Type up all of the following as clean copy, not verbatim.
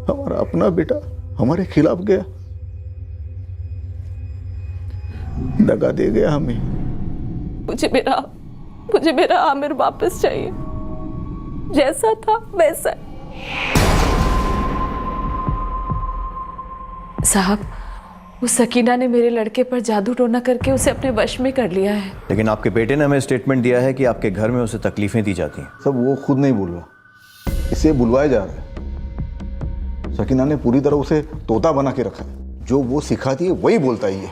हमारा अपना बेटा हमारे खिलाफ गया, दगा दे गया हमें। मुझे मेरा आमिर वापस चाहिए, जैसा था वैसा। साहब, उस सकीना ने मेरे लड़के पर जादू टोना करके उसे अपने वश में कर लिया है। लेकिन आपके बेटे ने हमें स्टेटमेंट दिया है कि आपके घर में उसे तकलीफें दी जाती हैं। सब वो खुद नहीं बोल रहा, इसे बुलवाया जा रहा है। सकीना ने पूरी तरह उसे तोता बना के रखा है, जो वो सिखाती है वही बोलता ही है।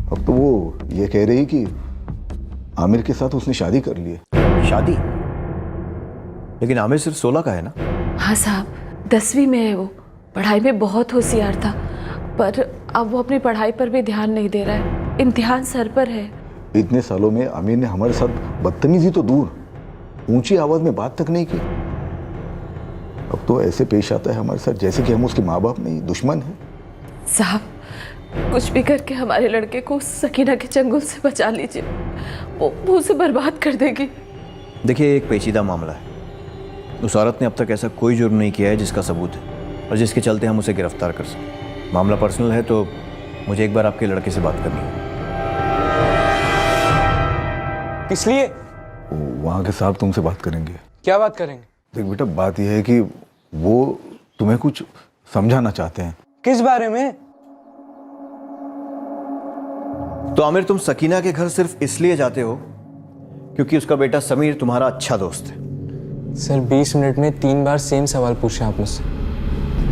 अब तो वो ये कह रही कि आमिर के साथ उसने शादी कर ली है। शादी? लेकिन आमिर सिर्फ 16 का है ना? हाँ साहब, 10वीं में है वो। पढ़ाई में बहुत होशियार था, पर अब वो अपनी पढ़ाई पर भी ध्यान नहीं दे रहा है। इम्तिहान सर पर है। इतने सालों में आमिर ने हमारे साथ बदतमीजी तो दूर, ऊंची आवाज में बात तक नहीं की। अब तो ऐसे पेश आता है हमारे साथ जैसे कि हम उसके माँ बाप नहीं, दुश्मन हैं। साहब, कुछ भी करके हमारे लड़के को सकीना के चंगुल से बचा लीजिए। वो उसे बर्बाद कर देगी। देखिए, एक पेचीदा मामला है। उस औरत ने अब तक ऐसा कोई जुर्म नहीं किया है जिसका सबूत है और जिसके चलते हम उसे गिरफ्तार कर सकें। मामला पर्सनल है, तो मुझे एक बार आपके लड़के से बात करनी है। किस लिए? वहाँ के साहब तुमसे बात करेंगे। क्या बात करेंगे? देख बेटा, बात यह है कि वो तुम्हें कुछ समझाना चाहते हैं। किस बारे में? तो आमिर, तुम सकीना के घर सिर्फ इसलिए जाते हो क्योंकि उसका बेटा समीर तुम्हारा अच्छा दोस्त है? सर, 20 मिनट में 3 बार सेम सवाल पूछे आप मुझसे।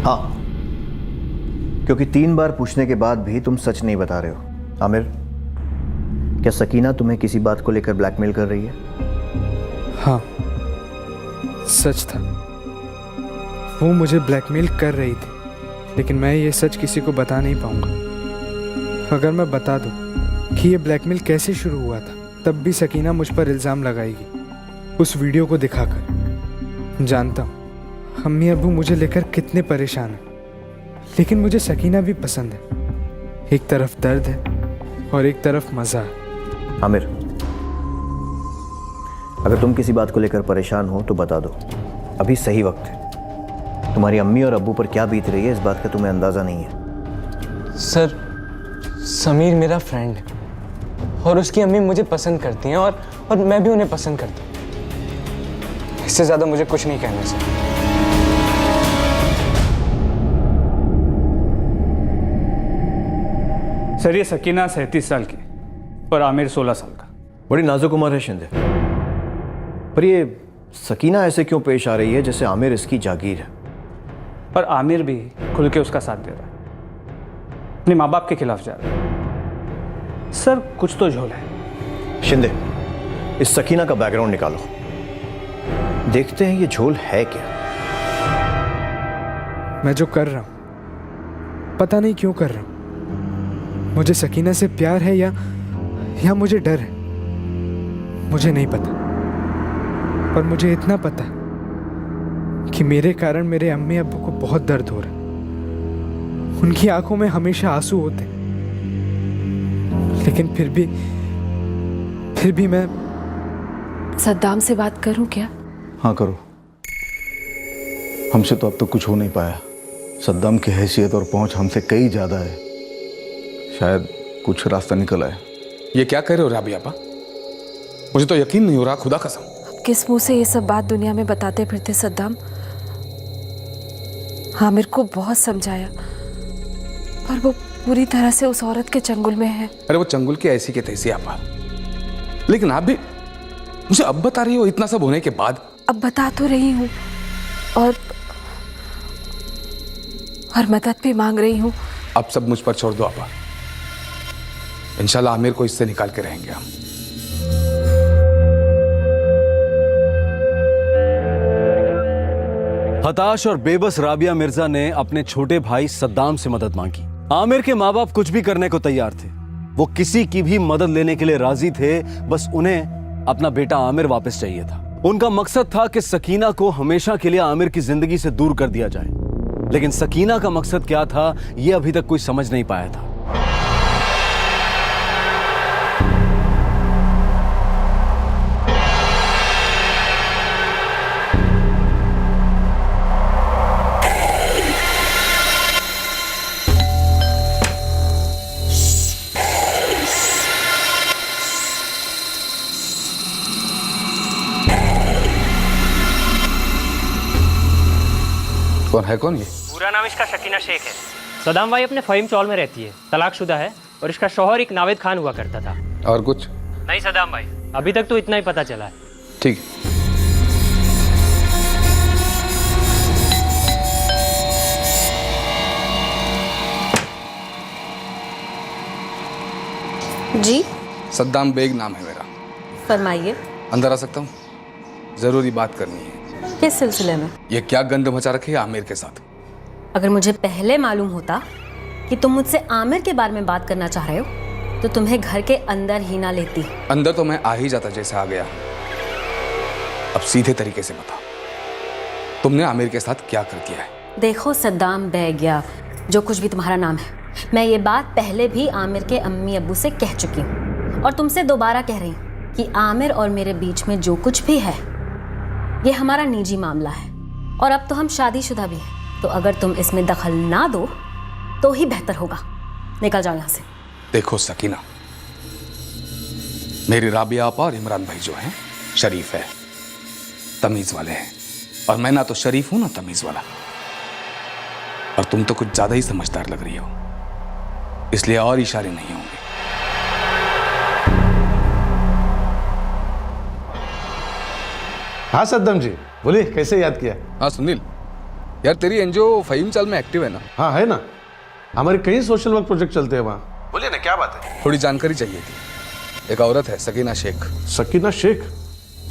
हाँ, क्योंकि 3 बार पूछने के बाद भी तुम सच नहीं बता रहे हो। आमिर, क्या सकीना तुम्हें किसी बात को लेकर ब्लैकमेल कर रही है? हाँ, सच था। वो मुझे ब्लैकमेल कर रही थी, लेकिन मैं ये सच किसी को बता नहीं पाऊंगा। अगर मैं बता दूं कि ये ब्लैकमेल कैसे शुरू हुआ था, तब भी सकीना मुझ पर इल्ज़ाम लगाएगी, उस वीडियो को दिखाकर। जानता हूँ अम्मी अब्बू मुझे लेकर कितने परेशान हैं, लेकिन मुझे सकीना भी पसंद है। एक तरफ दर्द है और एक तरफ मज़ा है। आमिर, अगर तुम किसी बात को लेकर परेशान हो तो बता दो, अभी सही वक्त है। तुम्हारी अम्मी और अब्बू पर क्या बीत रही है, इस बात का तुम्हें अंदाज़ा नहीं है। सर, समीर मेरा फ्रेंड है और उसकी अम्मी मुझे पसंद करती हैं और मैं भी उन्हें पसंद करता हूँ। इससे ज़्यादा मुझे कुछ नहीं कहना सर। सर, ये सकीना 37 साल की और आमिर 16 साल का। बड़ी नाजुक उम्र है शिंदे, पर ये सकीना ऐसे क्यों पेश आ रही है जैसे आमिर इसकी जागीर है? पर आमिर भी खुल के उसका साथ दे रहा है, अपने माँ बाप के खिलाफ जा रहा है। सर, कुछ तो झोल है। शिंदे, इस सकीना का बैकग्राउंड निकालो, देखते हैं ये झोल है क्या। मैं जो कर रहा हूँ, पता नहीं क्यों कर रहा हूँ। मुझे सकीना से प्यार है या मुझे डर है, मुझे नहीं पता। पर मुझे इतना पता कि मेरे कारण मेरे अम्मी अब्बू को बहुत दर्द हो रहा है। उनकी आंखों में हमेशा आंसू होते हैं, लेकिन फिर भी मैं सद्दाम से बात करूं क्या? हाँ करो, हमसे तो अब तक कुछ हो नहीं पाया। सद्दाम की हैसियत और पहुंच हमसे कई ज़्यादा है, शायद कुछ रास्ता निकल आए। ये क्या कह रहे हो राबिया आपा? मुझे तो यकीन नहीं हो रहा, खुदा कसम। किस मुंह से ये सब बात दुनिया में बताते फिरते सद्दाम? आमिर को बहुत समझाया, पर वो पूरी तरह से उस औरत के चंगुल में है। अरे वो चंगुल की ऐसी के तैसी आपा, लेकिन आप भी मुझे अब बता रही हो इतना सब होने के बाद? अब बता तो रही हूँ और मदद भी मांग रही हूँ। अब सब मुझ पर छोड़ दो आपा। इंशाल्लाह आमिर को इससे निकाल के रहेंगे हम। हताश और बेबस राबिया मिर्जा ने अपने छोटे भाई सद्दाम से मदद मांगी। आमिर के माँ बाप कुछ भी करने को तैयार थे, वो किसी की भी मदद लेने के लिए राजी थे, बस उन्हें अपना बेटा आमिर वापस चाहिए था। उनका मकसद था कि सकीना को हमेशा के लिए आमिर की जिंदगी से दूर कर दिया जाए, लेकिन सकीना का मकसद क्या था यह अभी तक कोई समझ नहीं पाया था। कौन है कौन ये? पूरा नाम इसका शकीना शेख है। सदाम भाई अपने फ़हीम चौल में रहती है, तलाकशुदा है और इसका शौहर एक नावेद खान हुआ करता था। और कुछ? नहीं सदाम भाई, अभी तक तो इतना ही पता चला है। ठीक। जी सद्दाम बेग नाम है मेरा। फरमाइए, अंदर आ सकता हूँ? जरूरी बात करनी है। किस सिलसिले में? ये क्या गंद मचा रखी है आमिर के साथ? अगर मुझे पहले मालूम होता कि तुम मुझसे आमिर के बारे में बात करना चाह रहे हो तो तुम्हें घर के अंदर ही ना लेती। अंदर तो मैं आ ही जाता जैसे आ गया। अब सीधे तरीके से बता, तुमने आमिर के साथ क्या कर दिया है? देखो सद्दाम बैग या जो कुछ भी तुम्हारा नाम है, मैं ये बात पहले भी आमिर के अम्मी अब्बू से कह चुकी हूँ और तुमसे दोबारा कह रही हूँ कि आमिर और मेरे बीच में जो कुछ भी है ये हमारा निजी मामला है और अब तो हम शादीशुदा भी हैं। तो अगर तुम इसमें दखल ना दो तो ही बेहतर होगा। निकल जाओ यहाँ से। देखो सकीना, मेरी राबिया आपा और इमरान भाई जो हैं शरीफ है, तमीज वाले हैं, और मैं ना तो शरीफ हूं ना तमीज वाला। और तुम तो कुछ ज्यादा ही समझदार लग रही हो, इसलिए और इशारे नहीं होंगे। हाँ सद्दाम जी बोलिए, कैसे याद किया? हाँ सुनील, यार तेरी एनजीओ फ़हीम चाल में एक्टिव है ना? हाँ है ना, हमारे कई सोशल वर्क प्रोजेक्ट चलते हैं वहाँ। बोलिए ना, क्या बात है? थोड़ी जानकारी चाहिए थी। एक औरत है सकीना शेख। सकीना शेख?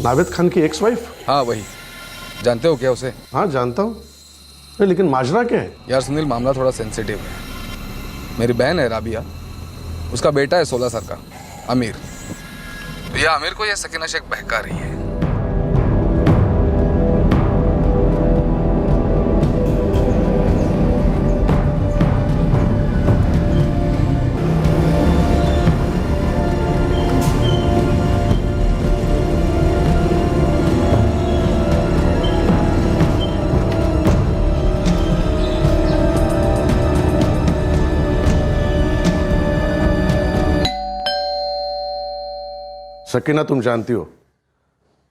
नावेद खान की एक्स वाइफ? हाँ वही। जानते हो क्या उसे? हाँ जानता हूँ, लेकिन माजरा क्या है? यार सुनील, मामला थोड़ा सेंसिटिव है। मेरी बहन है राबिया, उसका बेटा है 16 साल का आमिर। तो यह आमिर को यह सकीना शेख बहका रही है। सकीना तुम जानती हो,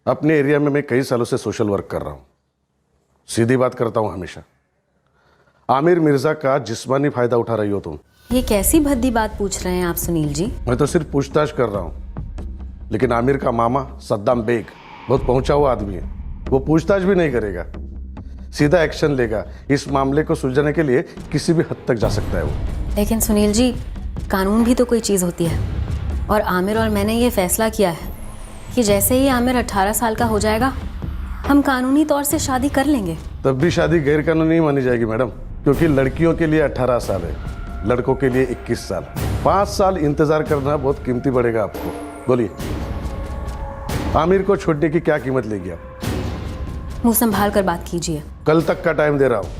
अपने एरिया में मैं कई सालों से सोशल वर्क कर रहा हूँ। सीधी बात करता हूँ हमेशा। आमिर मिर्जा का जिस्मानी फायदा उठा रही हो तुम। ये कैसी भद्दी बात पूछ रहे हैं आप सुनील जी? मैं तो सिर्फ पूछताछ कर रहा हूँ, लेकिन आमिर का मामा सद्दाम बेग बहुत पहुंचा हुआ आदमी है। वो पूछताछ भी नहीं करेगा, सीधा एक्शन लेगा। इस मामले को सुलझाने के लिए किसी भी हद तक जा सकता है वो। लेकिन सुनील जी, कानून भी तो कोई चीज़ होती है और आमिर और मैंने ये फैसला किया है कि जैसे ही आमिर 18 साल का हो जाएगा हम कानूनी तौर से शादी कर लेंगे। तब भी शादी गैर कानूनी मानी जाएगी मैडम, क्योंकि लड़कियों के लिए 18 साल है, लड़कों के लिए 21 साल। 5 साल इंतजार करना बहुत कीमती पड़ेगा आपको। बोलिए, आमिर को छोड़ने की क्या कीमत लेगी आप? मुंह संभाल कर बात कीजिए। कल तक का टाइम दे रहा हूँ,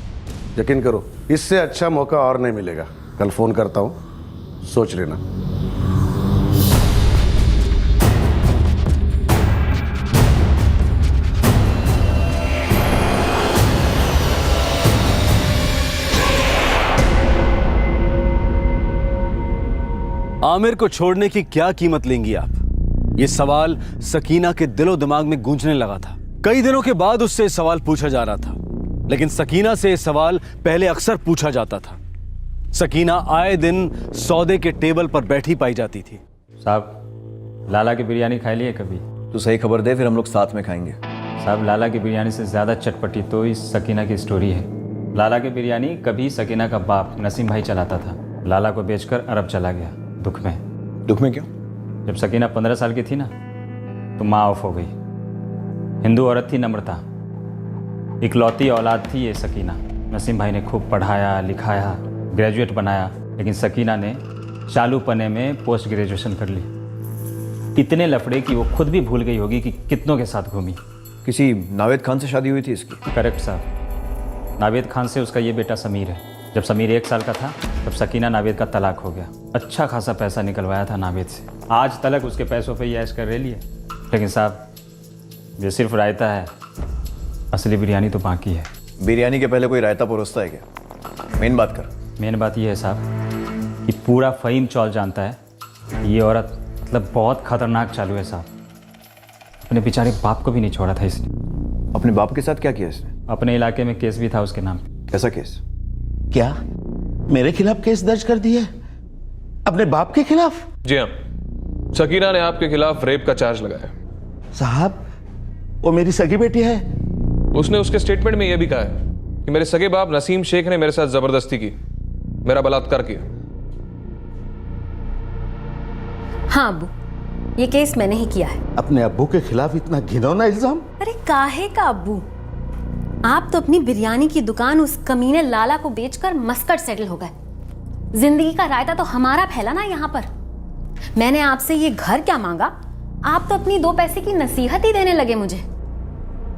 यकीन करो इससे अच्छा मौका और नहीं मिलेगा। कल फोन करता हूँ, सोच लेना। आमिर को छोड़ने की क्या कीमत लेंगी आप? ये सवाल सकीना के दिलो दिमाग में गूंजने लगा था। कई दिनों के बाद उससे ये सवाल पूछा जा रहा था, लेकिन सकीना से ये सवाल पहले अक्सर पूछा जाता था। सकीना आए दिन सौदे के टेबल पर बैठी पाई जाती थी। साहब, लाला की बिरयानी खाई लिए कभी? तो सही खबर दे, फिर हम लोग साथ में खाएंगे। साहब, लाला की बिरयानी से ज़्यादा चटपटी तो इस सकीना की स्टोरी है। लाला की बिरयानी कभी सकीना का बाप नसीम भाई चलाता था। लाला को बेचकर अरब चला गया, दुख में। दुख में क्यों? जब सकीना 15 साल की थी ना, तो माँ ऑफ हो गई। हिंदू औरत थी, नम्रता, इकलौती औलाद थी ये सकीना। नसीम भाई ने खूब पढ़ाया लिखाया, ग्रेजुएट बनाया, लेकिन सकीना ने चालूपने में पोस्ट ग्रेजुएशन कर ली। इतने लफड़े कि वो खुद भी भूल गई होगी कि कितनों के साथ घूमी। किसी नावेद खान से शादी हुई थी इसकी? करेक्ट साहब, नावेद खान से उसका ये बेटा समीर है। जब समीर 1 साल का था तब सकीना नावेद का तलाक हो गया। अच्छा खासा पैसा निकलवाया था नावेद से, आज तलक उसके पैसों पे ऐश कर रही है। लेकिन साहब, ये सिर्फ रायता है, असली बिरयानी तो बाकी है। बिरयानी के पहले कोई रायता परोसता है क्या? मेन बात कर। मेन बात ये है साहब कि पूरा फ़हीम चौल जानता है कि ये औरत मतलब बहुत खतरनाक चालू है साहब। अपने बेचारे बाप को भी नहीं छोड़ा था इसने। अपने बाप के साथ क्या किया इसने? अपने इलाके में केस भी था उसके नाम। कैसा केस? क्या मेरे खिलाफ केस दर्ज कर दिया है? अपने बाप के खिलाफ? जी हाँ, सकीना ने आपके खिलाफ रेप का चार्ज लगाया। साहब, वो मेरी सगी बेटी है। उसने उसके स्टेटमेंट में यह भी कहा है कि मेरे सगे बाप नसीम शेख ने मेरे साथ जबरदस्ती की, मेरा बलात्कार किया। हाँ अब्बू, ये केस मैंने ही किया है। अपने अब्बू के खिलाफ इतना घिनौना इल्जाम? अरे काहे का अब्बू, आप तो अपनी बिरयानी की दुकान उस कमीने लाला को बेचकर मस्कट सेटल हो गए। जिंदगी का रायता तो हमारा फैला ना यहाँ पर। मैंने आपसे ये घर क्या मांगा, आप तो अपनी 2 पैसे की नसीहत ही देने लगे मुझे।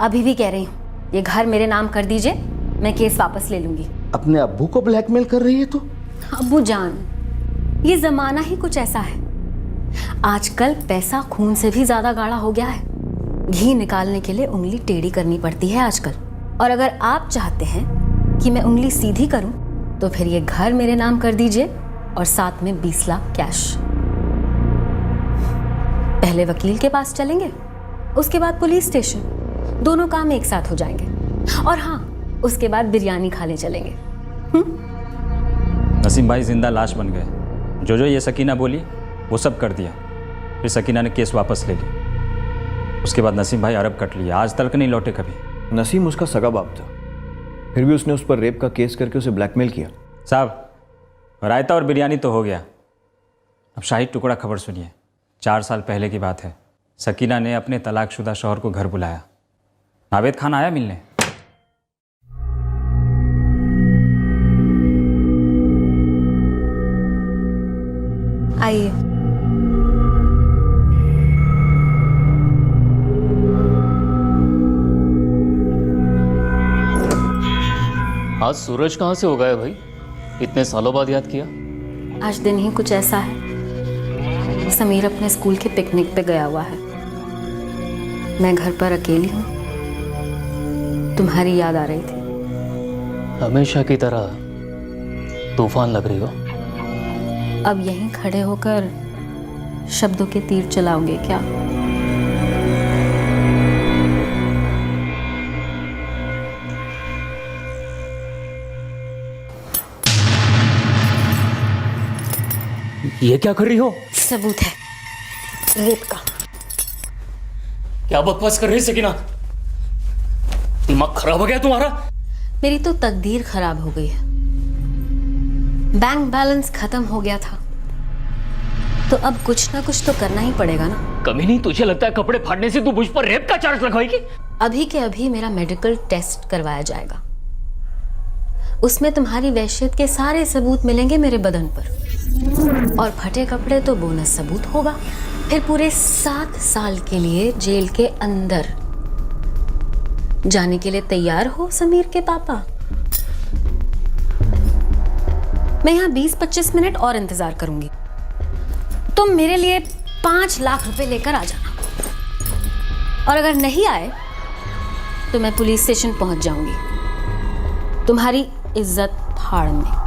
अभी भी कह रही हूँ, ये घर मेरे नाम कर दीजिए, मैं केस वापस ले लूंगी। अपने अब्बू को ब्लैकमेल कर रही है तो? अब्बू जान, ये जमाना ही कुछ ऐसा है। आजकल पैसा खून से भी ज्यादा गाढ़ा हो गया है। घी निकालने के लिए उंगली टेढ़ी करनी पड़ती है आजकल। और अगर आप चाहते हैं कि मैं उंगली सीधी करूं, तो फिर ये घर मेरे नाम कर दीजिए और साथ में 20 लाख कैश। पहले वकील के पास चलेंगे, उसके बाद पुलिस स्टेशन, दोनों काम एक साथ हो जाएंगे। और हाँ, उसके बाद बिरयानी खाने चलेंगे। नसीम भाई जिंदा लाश बन गए। जो ये सकीना बोली वो सब कर दिया। फिर सकीना ने केस वापस ले लिया। उसके बाद नसीम भाई अरब कट लिया, आज तक नहीं लौटे कभी। नसीम उसका सगा बाप था, फिर भी उसने उस पर रेप का केस करके उसे ब्लैकमेल किया। साहब, रायता और बिरयानी तो हो गया, अब शाही टुकड़ा खबर सुनिए। 4 साल पहले की बात है। सकीना ने अपने तलाकशुदा शौहर को घर बुलाया। नावेद खान आया मिलने। आइए। आज सूरज कहाँ से उगा है भाई? इतने सालों बाद याद किया। आज दिन ही कुछ ऐसा है। समीर अपने स्कूल के पिकनिक पे गया हुआ है। मैं घर पर अकेली हूँ। तुम्हारी याद आ रही थी। हमेशा की तरह तूफान लग रही हो। अब यहीं खड़े होकर शब्दों के तीर चलाओगे क्या? ये क्या कर रही हो? सबूत है रेप का। क्या बकवास कर रही है सकीना? दिमाग खराब हो गया तुम्हारा? मेरी तो तकदीर खराब हो गई है। बैंक बैलेंस खत्म हो गया था, तो अब कुछ ना कुछ तो करना ही पड़ेगा ना। कमी नहीं, तुझे लगता है कपड़े फाड़ने से तू मुझ पर रेप का चार्ज लगवाएगी? अभी के अभी मेरा मेडिकल टेस्ट करवाया जाएगा। उसमें तुम्हारी वहशियत के सारे सबूत मिलेंगे मेरे बदन पर। और फटे कपड़े तो बोनस सबूत होगा। फिर पूरे 7 साल के लिए जेल के अंदर जाने के लिए तैयार हो समीर के पापा? मैं यहाँ 20-25 मिनट और इंतजार करूंगी। तुम मेरे लिए 5 लाख रुपए लेकर आ जाना, और अगर नहीं आए तो मैं पुलिस स्टेशन पहुंच जाऊंगी तुम्हारी इज्जत फाड़ने।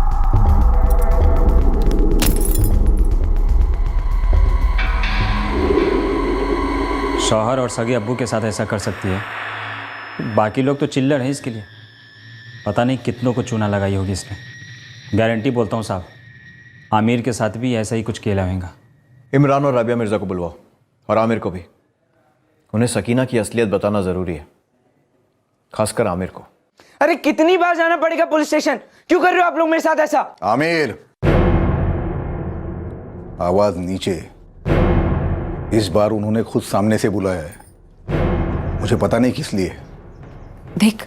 शौहर और सगे अब्बू के साथ ऐसा कर सकती है, बाकी लोग तो चिल्लर हैं इसके लिए। पता नहीं कितनों को चूना लगाई होगी इसने। गारंटी बोलता हूँ साहब, आमिर के साथ भी ऐसा ही कुछ खेला होगा। इमरान और राबिया मिर्ज़ा को बुलवाओ, और आमिर को भी। उन्हें सकीना की असलियत बताना ज़रूरी है, खासकर आमिर को। अरे कितनी बार जाना पड़ेगा पुलिस स्टेशन? क्यों कर रहे हो आप लोग मेरे साथ ऐसा? आमिर, आवाज नीचे। इस बार उन्होंने खुद सामने से बुलाया है, मुझे पता नहीं किस लिए। देख,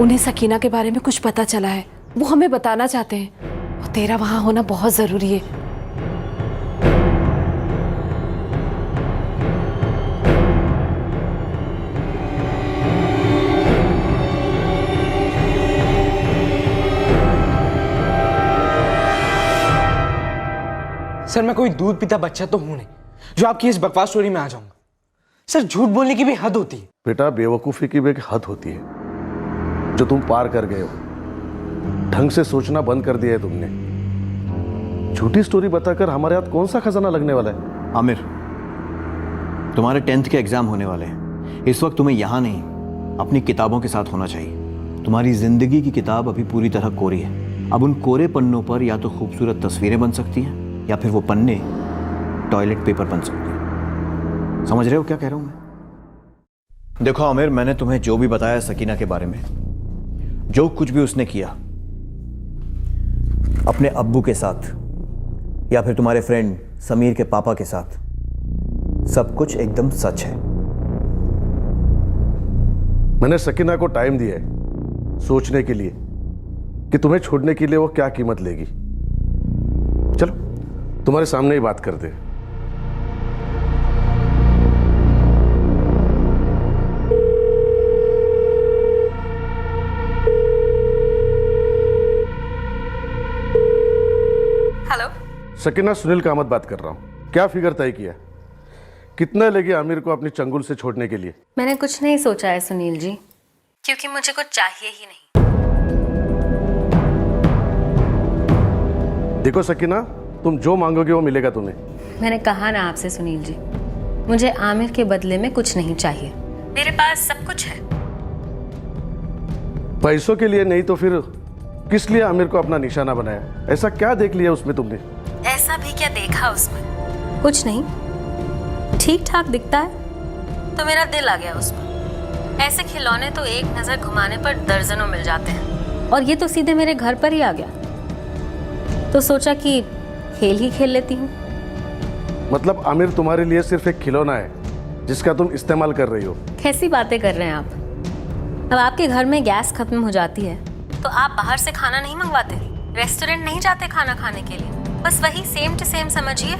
उन्हें सकीना के बारे में कुछ पता चला है, वो हमें बताना चाहते हैं, और तेरा वहां होना बहुत जरूरी है। सर, मैं कोई दूध पीता बच्चा तो हूं नहीं जो आपकी इस बकवास स्टोरी में आ जाऊंगा। सर, झूठ बोलने की भी हद होती है। बेटा, बेवकूफ़ी की भी एक हद होती है जो तुम पार कर गए हो। ढंग से सोचना बंद कर दिया है तुमने। झूठी स्टोरी बताकर हमारे हाथ कौन सा खजाना लगने वाला है? आमिर, तुम्हारे 10th के एग्जाम होने वाले हैं। इस वक्त तुम्हें यहाँ नहीं, अपनी किताबों के साथ होना चाहिए। तुम्हारी जिंदगी की किताब अभी पूरी तरह कोरी है। अब उन कोरे पन्नों पर या तो खूबसूरत तस्वीरें बन सकती हैं या फिर वो पन्ने टॉयलेट पेपर बन सकते हैं। समझ रहे हो क्या कह रहा हूं मैं? देखो आमिर, मैंने तुम्हें जो भी बताया सकीना के बारे में, जो कुछ भी उसने किया अपने अब्बू के साथ या फिर तुम्हारे फ्रेंड समीर के पापा के साथ, सब कुछ एकदम सच है। मैंने सकीना को टाइम दिया है सोचने के लिए कि तुम्हें छोड़ने के लिए वो क्या कीमत लेगी। चलो तुम्हारे सामने ही बात करते हैं। हेलो सकीना, सुनील कामत बात कर रहा हूं। क्या फिगर तय किया? कितना लेगी आमिर को अपनी चंगुल से छोड़ने के लिए? मैंने कुछ नहीं सोचा है सुनील जी, क्योंकि मुझे कुछ चाहिए ही नहीं। देखो सकीना, तुम जो मांगोगे वो मिलेगा तुम्हें। मैंने कहा ना आपसे सुनील जी, मुझे आमिर के बदले में कुछ नहीं चाहिए। मेरे पास सब कुछ है। पैसों के लिए नहीं तो फिर किस लिए आमिर को अपना निशाना बनाया? ऐसा क्या देख लिया उसमें तुमने? ऐसा भी क्या देखा उसमें? कुछ नहीं, ठीक ठाक दिखता है तो मेरा दिल आ गया उसमें। ऐसे खिलौने तो एक नजर घुमाने पर दर्जनों मिल जाते हैं, और ये तो सीधे मेरे घर पर ही आ गया, तो सोचा कि खेल ही खेल लेती हूँ। मतलब आमिर तुम्हारे लिए सिर्फ एक खिलौना है जिसका तुम इस्तेमाल कर रही हो? कैसी बातें कर रहे हैं आप? अब आपके घर में गैस खत्म हो जाती है तो आप बाहर से खाना नहीं मंगवाते, रेस्टोरेंट नहीं जाते खाना खाने के लिए, बस वही सेम टू सेम समझिए।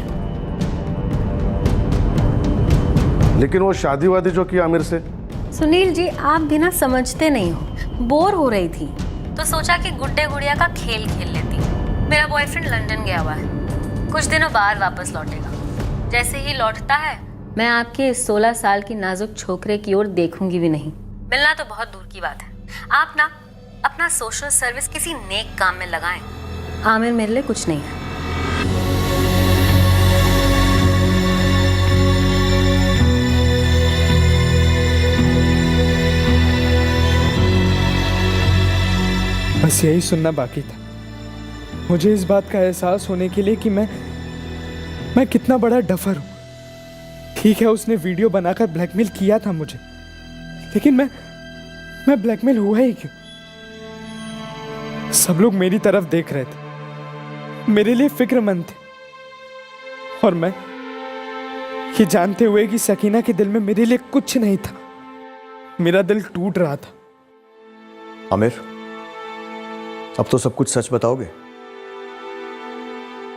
लेकिन वो शादी वादी जो की आमिर से। सुनील जी, आप भी ना समझते नहीं हो। बोर हो रही थी तो सोचा कि गुड्डे गुड़िया का खेल खेल लेती। मेरा बॉयफ्रेंड लंदन गया हुआ है, कुछ दिनों बाद वापस लौटेगा। जैसे ही लौटता है मैं आपके 16 साल की नाजुक छोकरे की ओर देखूंगी भी नहीं। मिलना तो बहुत दूर की बात है। आप ना अपना सोशल सर्विस किसी नेक काम में लगाएं। आमिर मेरे लिए कुछ नहीं है। बस यही सुनना बाकी था। मुझे इस बात का एहसास होने के लिए कि मैं कितना बड़ा डफर हूं। ठीक है, उसने वीडियो बनाकर ब्लैकमेल किया था मुझे, लेकिन मैं ब्लैकमेल हुआ ही क्यों? सब लोग मेरी तरफ देख रहे थे, मेरे लिए फिक्रमंद थे, और मैं ये जानते हुए कि सकीना के दिल में मेरे लिए कुछ नहीं था, मेरा दिल टूट रहा था। आमिर, अब तो सब कुछ सच बताओगे?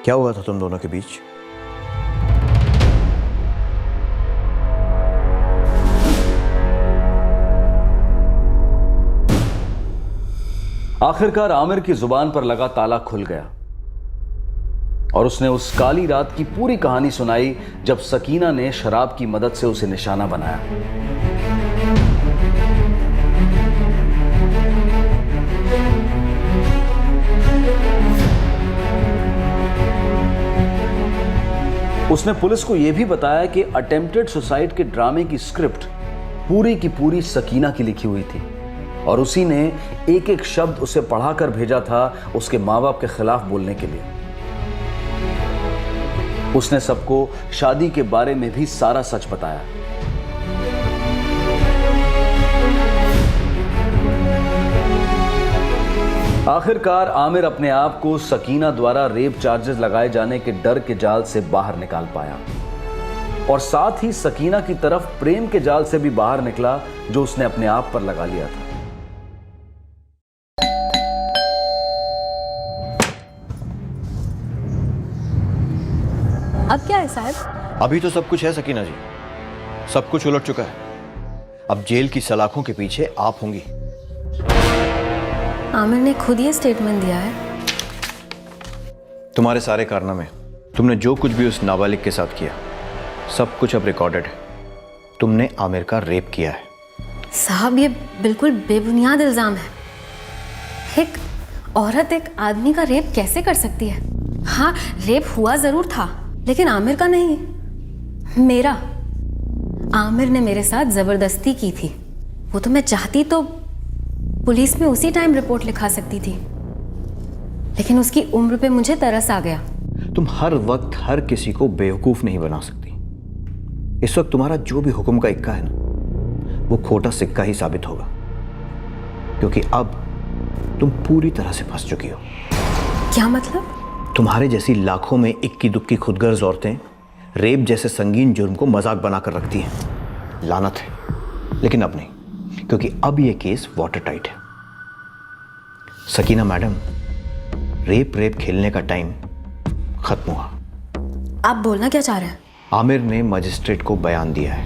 क्या हुआ था तुम दोनों के बीच? आखिरकार आमिर की जुबान पर लगा ताला खुल गया और उसने उस काली रात की पूरी कहानी सुनाई जब सकीना ने शराब की मदद से उसे निशाना बनाया। उसने पुलिस को यह भी बताया कि अटेम्प्टेड सुसाइड के ड्रामे की स्क्रिप्ट पूरी की पूरी सकीना की लिखी हुई थी और उसी ने एक एक शब्द उसे पढ़ाकर भेजा था उसके माँ बाप के खिलाफ बोलने के लिए। उसने सबको शादी के बारे में भी सारा सच बताया। आखिरकार आमिर अपने आप को सकीना द्वारा रेप चार्जेस लगाए जाने के डर के जाल से बाहर निकाल पाया और साथ ही सकीना की तरफ प्रेम के जाल से भी बाहर निकला जो उसने अपने आप पर लगा लिया था। अब क्या है साहब? अभी तो सब कुछ है सकीना जी, सब कुछ उलट चुका है। अब जेल की सलाखों के पीछे आप होंगी। आमिर ने खुद ये स्टेटमेंट दिया है। तुम्हारे सारे कारनामे, तुमने जो कुछ भी उस नाबालिग के साथ किया, सब कुछ अब रिकॉर्डेड है। तुमने आमिर का रेप किया है। साहब, ये बिल्कुल बेबुनियाद इल्जाम है। एक औरत एक आदमी का रेप कैसे कर सकती है? हाँ, रेप हुआ जरूर था, लेकिन आमिर का नहीं, मेरा। आमिर ने मेरे साथ जबरदस्ती की थी। वो तो मैं चाहती तो पुलिस में उसी टाइम रिपोर्ट लिखा सकती थी, लेकिन उसकी उम्र पे मुझे तरस आ गया। तुम हर वक्त हर किसी को बेवकूफ़ नहीं बना सकती। इस वक्त तुम्हारा जो भी हुक्म का इक्का है ना, वो खोटा सिक्का ही साबित होगा, क्योंकि अब तुम पूरी तरह से फंस चुकी हो। क्या मतलब? तुम्हारे जैसी लाखों में इक्की दुक्की खुदगर्ज औरतें रेप जैसे संगीन जुर्म को मजाक बनाकर रखती हैं। लानत है, लेकिन अब नहीं, क्योंकि अब ये केस वाटर टाइट है। सकीना मैडम, रेप खेलने का टाइम खत्म हुआ। आप बोलना क्या चाह रहे हैं? आमिर ने मजिस्ट्रेट को बयान दिया है।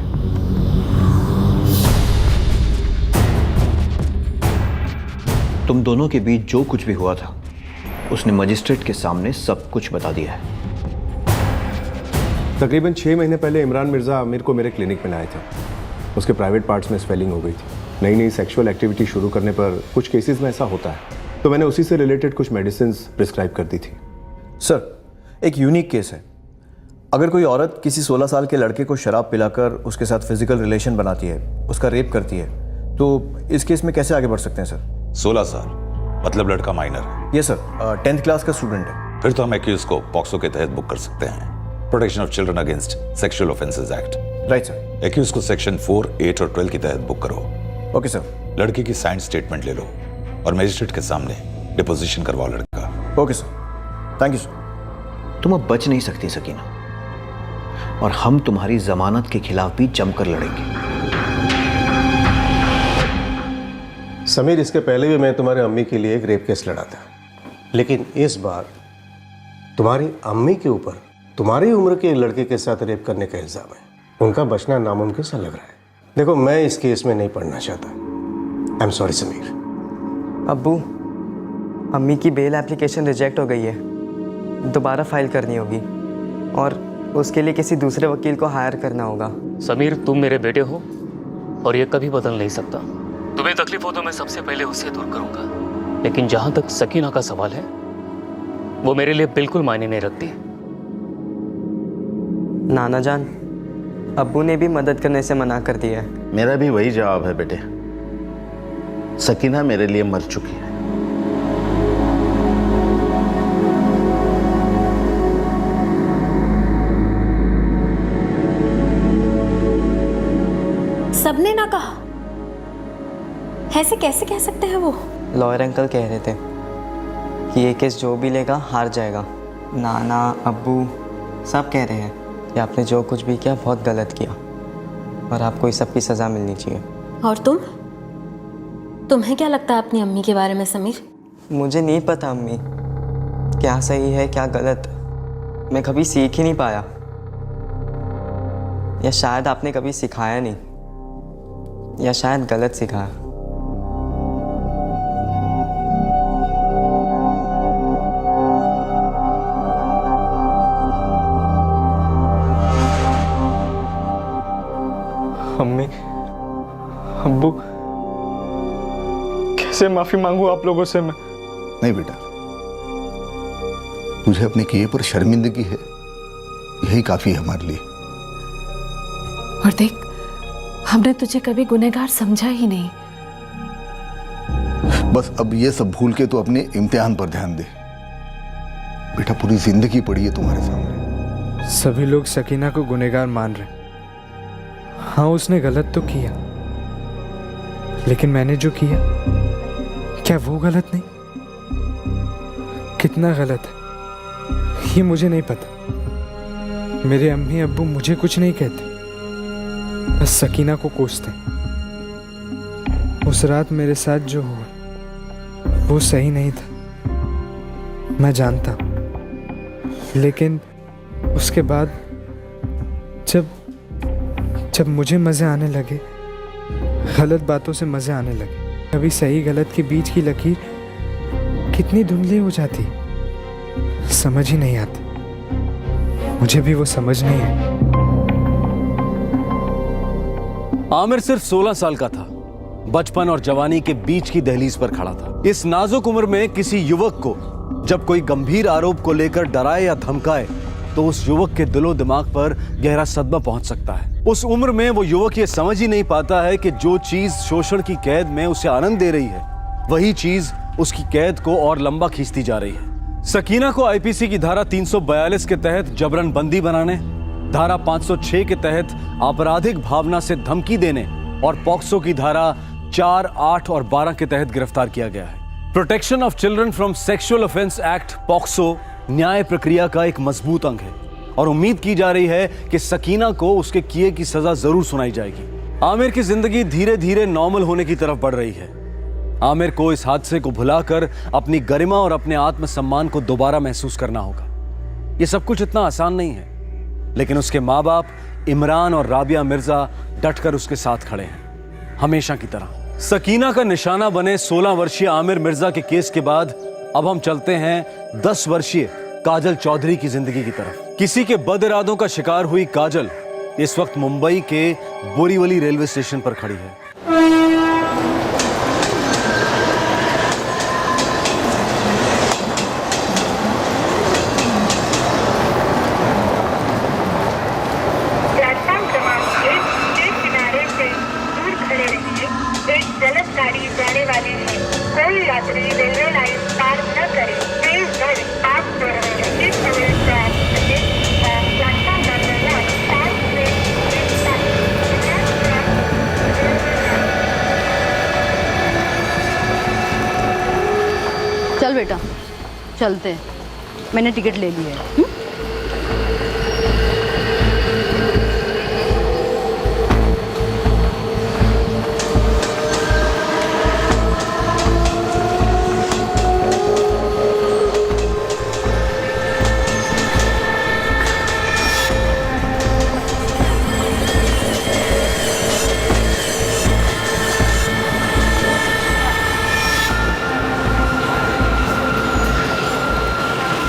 तुम दोनों के बीच जो कुछ भी हुआ था, उसने मजिस्ट्रेट के सामने सब कुछ बता दिया है। तकरीबन 6 महीने पहले इमरान मिर्ज़ा आमिर को मेरे क्लिनिक में लाए थे। उसके प्राइवेट पार्ट्स में स्वेलिंग हो गई थी। नई सेक्सुअल एक्टिविटी शुरू करने पर कुछ केसेस में ऐसा होता है, तो मैंने उसी से रिलेटेड कुछ मेडिसिन प्रिस्क्राइब कर दी थी। सर, एक यूनिक केस है। अगर कोई औरत किसी 16 साल के लड़के को शराब पिलाकर उसके साथ फिजिकल रिलेशन बनाती है, उसका रेप करती है, तो इस केस में कैसे आगे बढ़ सकते हैं सर? 16 साल मतलब लड़का माइनर है? ये सर, 10th क्लास का स्टूडेंट है। फिर तो हम एक्यूज को पॉक्सो के तहत बुक कर सकते हैं, protection of children against sexual offences act. Right sir. Accused को सेक्शन 4, 8 और 12 के तहत बुक करो। Okay sir. लड़की की साइंड स्टेटमेंट ले लो और मजिस्ट्रेट के सामने डिपोजिशन करवाओ लड़का। Okay sir, thank you sir. तुम अब बच नहीं सकती सकीना, और हम तुम्हारी जमानत के खिलाफ भी जमकर लड़ेंगे। समीर, इसके पहले भी मैं तुम्हारी अम्मी के लिए एक रेप केस लड़ा था, लेकिन इस बार तुम्हारी अम्मी के ऊपर तुम्हारी उम्र के लड़के के साथ रेप करने का इल्जाम है। उनका बचना नामुमकिन सा लग रहा है। देखो, मैं इस केस में नहीं पड़ना चाहता। I am sorry Sameer. अब्बू, अम्मी की बेल एप्लीकेशन रिजेक्ट हो गई है, दोबारा फाइल करनी होगी और उसके लिए किसी दूसरे वकील को हायर करना होगा। समीर, तुम मेरे बेटे हो और ये कभी बदल नहीं सकता। तुम्हें तकलीफ हो तो मैं सबसे पहले उसे दूर करूंगा, लेकिन जहां तक सकीना का सवाल है, वो मेरे लिए बिल्कुल मायने नहीं रखती। नाना जान, अब्बू ने भी मदद करने से मना कर दिया है। मेरा भी वही जवाब है बेटे। सकीना मेरे लिए मर चुकी है। सबने ना कहा, ऐसे कैसे कह सकते हैं वो? लॉयर अंकल कह रहे थे कि ये केस जो भी लेगा हार जाएगा। नाना, अब्बू सब कह रहे हैं कि आपने जो कुछ भी किया बहुत गलत किया और आपको इस सब की सज़ा मिलनी चाहिए। और तुम्हें क्या लगता है अपनी अम्मी के बारे में समीर? मुझे नहीं पता अम्मी, क्या सही है क्या गलत। मैं कभी सीख ही नहीं पाया, या शायद आपने कभी सिखाया नहीं, या शायद गलत सिखाया। अम्मी, अब्बू, कैसे माफी मांगू आप लोगों से मैं? नहीं बेटा, तुझे अपने किए पर शर्मिंदगी है, यही काफी है हमारे लिए। और देख, हमने तुझे कभी गुनहगार समझा ही नहीं। बस अब ये सब भूल के तो अपने इम्तिहान पर ध्यान दे बेटा। पूरी जिंदगी पड़ी है तुम्हारे सामने। सभी लोग सकीना को गुनहगार मान रहे। हाँ, उसने गलत तो किया, लेकिन मैंने जो किया, क्या वो गलत नहीं? कितना गलत है ये मुझे नहीं पता। मेरे अम्मी अब्बू मुझे कुछ नहीं कहते, बस सकीना को कोसते। उस रात मेरे साथ जो हुआ वो सही नहीं था, मैं जानता, लेकिन उसके बाद जब मुझे मज़े आने लगे, गलत बातों से मज़े आने लगे, कभी सही गलत के बीच की लकीर कितनी धुंधली हो जाती, समझ ही नहीं आती। मुझे भी वो समझ नहीं है। आमिर सिर्फ 16 साल का था, बचपन और जवानी के बीच की दहलीज पर खड़ा था। इस नाजुक उम्र में किसी युवक को जब कोई गंभीर आरोप को लेकर डराए या धमकाए, तो उस युवक के दिलो दिमाग पर गहरा सदमा पहुंच सकता है। उस उम्र में वो युवक ये समझ ही नहीं पाता है कि जो चीज शोषण की कैद में उसे आनंद दे रही है, वही चीज उसकी कैद को और लंबा खींचती जा रही है। सकीना को आईपीसी की धारा 342 के तहत जबरन बंदी बनाने, धारा 506 के तहत आपराधिक भावना से धमकी देने और पॉक्सो की धारा 4, 8 और 12 के तहत गिरफ्तार किया गया है। Protection of children from sexual offence act POCSO न्याय प्रक्रिया का एक मजबूत अंग है और उम्मीद की जा रही है कि सकीना को उसके किए की सजा जरूर सुनाई जाएगी। आमिर की जिंदगी धीरे धीरे नॉर्मल होने की तरफ बढ़ रही है। आमिर को इस हादसे को भुलाकर अपनी गरिमा और अपने आत्मसम्मान को दोबारा महसूस करना होगा। यह सब कुछ इतना आसान नहीं है, लेकिन उसके माँ बाप इमरान और राबिया मिर्जा डटकर उसके साथ खड़े हैं, हमेशा की तरह। सकीना का निशाना बने 16 वर्षीय आमिर मिर्जा के केस के बाद अब हम चलते हैं 10 वर्षीय काजल चौधरी की जिंदगी की तरफ। किसी के बद इरादों का शिकार हुई काजल इस वक्त मुंबई के बोरीवली रेलवे स्टेशन पर खड़ी है। प्लेटफॉर्म क्रमांक 1 के किनारे से दूर खड़े रहिए। एक जलद गाड़ी जाने वाली है। कोई यात्री रेलवे लाइन पार न करे। प्लीज डोंट पास कर रहे हैं। इस समय प्लेटफॉर्म नंबर 1 पास में चल बेटा चलते हैं, मैंने टिकट ले ली है।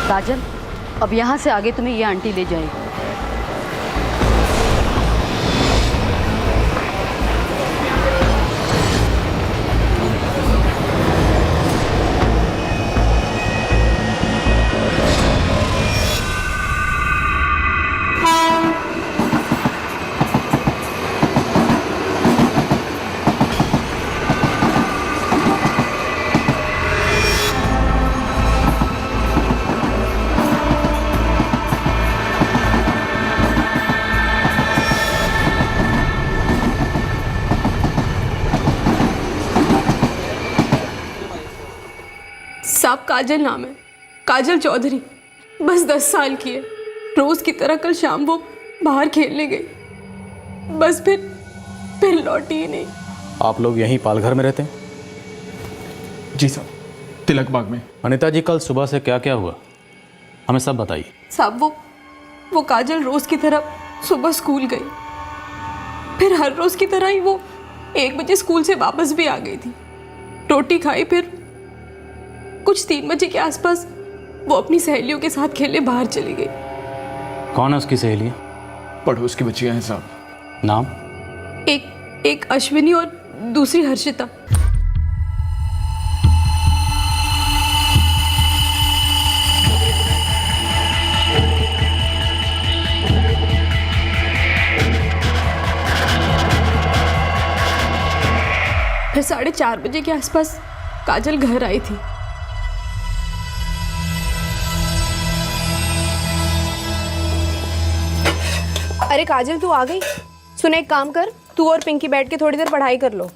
काजल, अब यहाँ से आगे तुम्हें ये आंटी ले जाएगी। साहब काजल नाम है, काजल चौधरी, बस 10 साल की है। रोज की तरह कल शाम वो बाहर खेलने गई, बस फिर लौटी ही नहीं। आप लोग यहीं पालघर में रहते हैं? जी साहब, तिलक बाग में। अनिता जी, कल सुबह से क्या क्या हुआ हमें सब बताइए। साहब वो काजल रोज की तरह सुबह स्कूल गई, फिर हर रोज की तरह ही वो 1 बजे स्कूल से वापस भी आ गई थी। रोटी खाई, फिर कुछ 3 बजे के आसपास वो अपनी सहेलियों के साथ खेलने बाहर चली गई। कौन है उसकी सहेली? पड़ोस की बच्चियां हैं साहब। नाम? एक अश्विनी और दूसरी हर्षिता। फिर 4:30 बजे के आसपास काजल घर आई थी। अरे काजल, तू आ गई? सुन, एक काम कर, तू और पिंकी बैठ के थोड़ी देर पढ़ाई कर लो।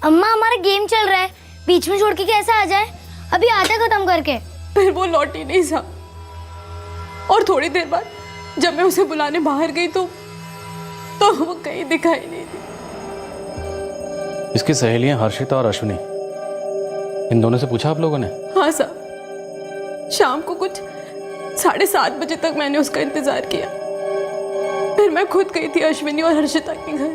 अम्मा, हमारा गेम चल रहा है, बीच में छोड़ के कैसे आ जाए? अभी आधा खत्म करके। फिर वो लौटी नहीं साहब, और थोड़ी देर बाद जब मैं उसे बुलाने बाहर गई तो वो कहीं दिखाई नहीं दी। इसकी सहेलियां हर्षिता और अश्विनी, इन दोनों से पूछा आप लोगों ने? हाँ साहब, शाम को कुछ 7:30 बजे तक मैंने उसका इंतजार किया, फिर मैं खुद गई थी अश्विनी और हर्षिता के घर।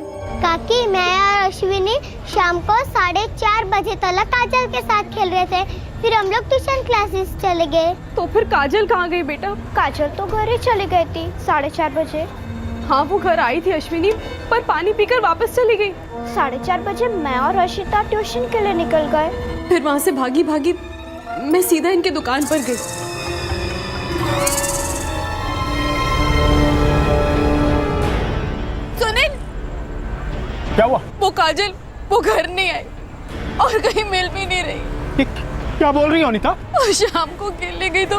काकी, मैं और अश्विनी शाम को 4:30 बजे तक काजल के साथ खेल रहे थे, फिर हम लोग ट्यूशन क्लासेस चले गए। तो फिर काजल कहाँ गई बेटा? काजल तो घर ही चली गई थी 4:30 बजे। हाँ, वो घर आई थी अश्विनी, पर पानी पीकर वापस चली गई। 4:30 बजे मैं और हर्षिता ट्यूशन के लिए निकल गए। फिर वहां से भागी भागी मैं सीधा इनके दुकान पर गई। सुनिल, क्या हुआ? वो काजल वो घर नहीं आई, और कहीं मिल भी नहीं रही। क्या बोल रही हो अनीता? और शाम को खेलने गई तो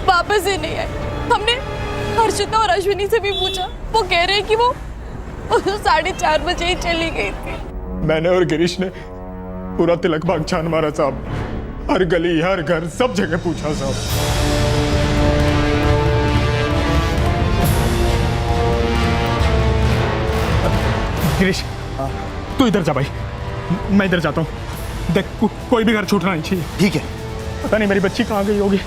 वापस ही नहीं आई। हमने हर्षिता और अश्विनी से भी पूछा, वो कह रहे हैं कि वो 4:30 बजे ही चली गई थी। मैंने और गिरीश ने पूरा तिलक बाग छान मारा साहब, हर गली हर घर सब जगह पूछा साहब। गिरीश तू इधर जा भाई, मैं इधर जाता हूँ। देख कोई भी घर छूटना नहीं चाहिए। ठीक है। पता नहीं मेरी बच्ची कहाँ गई होगी।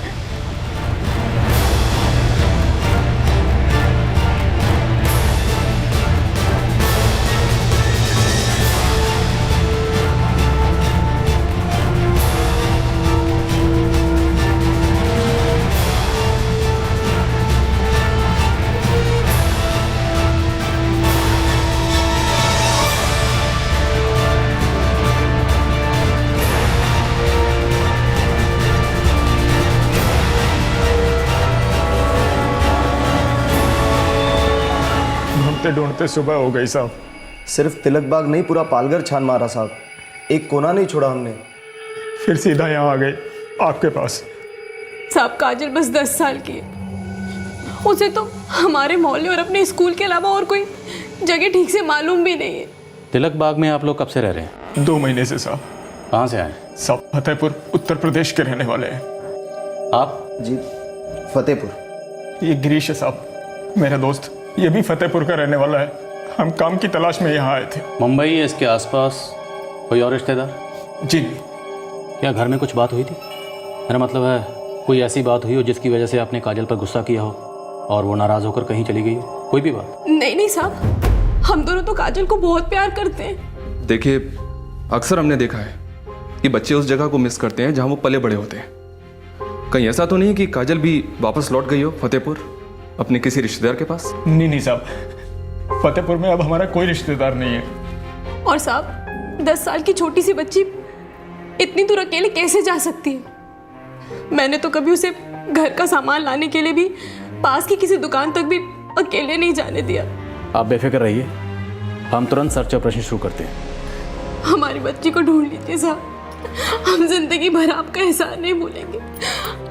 ढूंढते सुबह हो गई साहब। सिर्फ तिलक बाग नहीं, पूरा पालघर छान मारा साहब, एक कोना नहीं छोड़ा हमने। फिर सीधा यहाँ आ गए आपके पास। साहब काजल बस 10 साल की है, उसे तो हमारे मोहल्ले और अपने स्कूल के अलावा और कोई जगह ठीक से मालूम भी नहीं है। तिलक बाग में आप लोग कब से रह रहे हैं? 2 महीने से साहब। कहाँ से आए? सब फतेहपुर उत्तर प्रदेश के रहने वाले हैं। आप? जी फतेहपुर। ये गिरीश है साहब, मेरा दोस्त, ये भी फतेहपुर का रहने वाला है। हम काम की तलाश में यहाँ आए थे। मुंबई या इसके आसपास कोई और रिश्तेदार? जी। क्या घर में कुछ बात हुई थी? मेरा मतलब है कोई ऐसी बात हुई हो जिसकी वजह से आपने काजल पर गुस्सा किया हो और वो नाराज़ होकर कहीं चली गई हो, कोई भी बात? नहीं साहब, हम दोनों तो काजल को बहुत प्यार करते हैं। देखिए, अक्सर हमने देखा है कि बच्चे उस जगह को मिस करते हैं जहाँ वो पले बड़े होते हैं। कहीं ऐसा तो नहीं कि काजल भी वापस लौट गई हो फतेहपुर अपने किसी रिश्तेदार के पास? नहीं साहब, फतेहपुर में अब हमारा कोई रिश्तेदार नहीं है। और साहब 10 साल की छोटी सी बच्ची इतनी दूर अकेले कैसे जा सकती है? मैंने तो कभी उसे घर का सामान लाने के लिए भी पास की किसी दुकान तक भी अकेले नहीं जाने दिया। आप बेफिक्र रहिए, हम तुरंत सर्च ऑपरेशन शुरू करते हैं। हमारी बच्ची को ढूंढ लीजिए साहब, हम जिंदगी भर आपका एहसान नहीं भूलेंगे।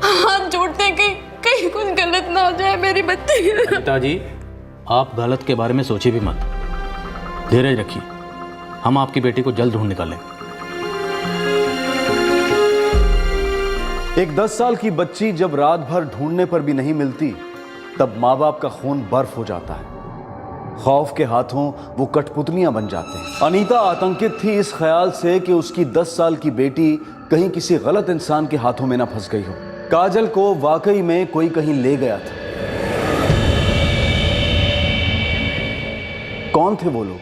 हाथ जोड़ते हैं कि कहीं कुछ गलत ना हो जाए मेरी बच्ची। पिताजी, आप गलत के बारे में सोचिए भी मत, धीरज रखिए, हम आपकी बेटी को जल्द ढूंढ निकालेंगे। एक 10 साल की बच्ची जब रात भर ढूंढने पर भी नहीं मिलती, तब माँ बाप का खून बर्फ हो जाता है। खौफ के हाथों वो कठपुतलियां बन जाते हैं। अनीता आतंकित थी इस ख्याल से कि उसकी 10 साल की बेटी कहीं किसी गलत इंसान के हाथों में ना फंस गई हो। काजल को वाकई में कोई कहीं ले गया था। कौन थे वो लोग?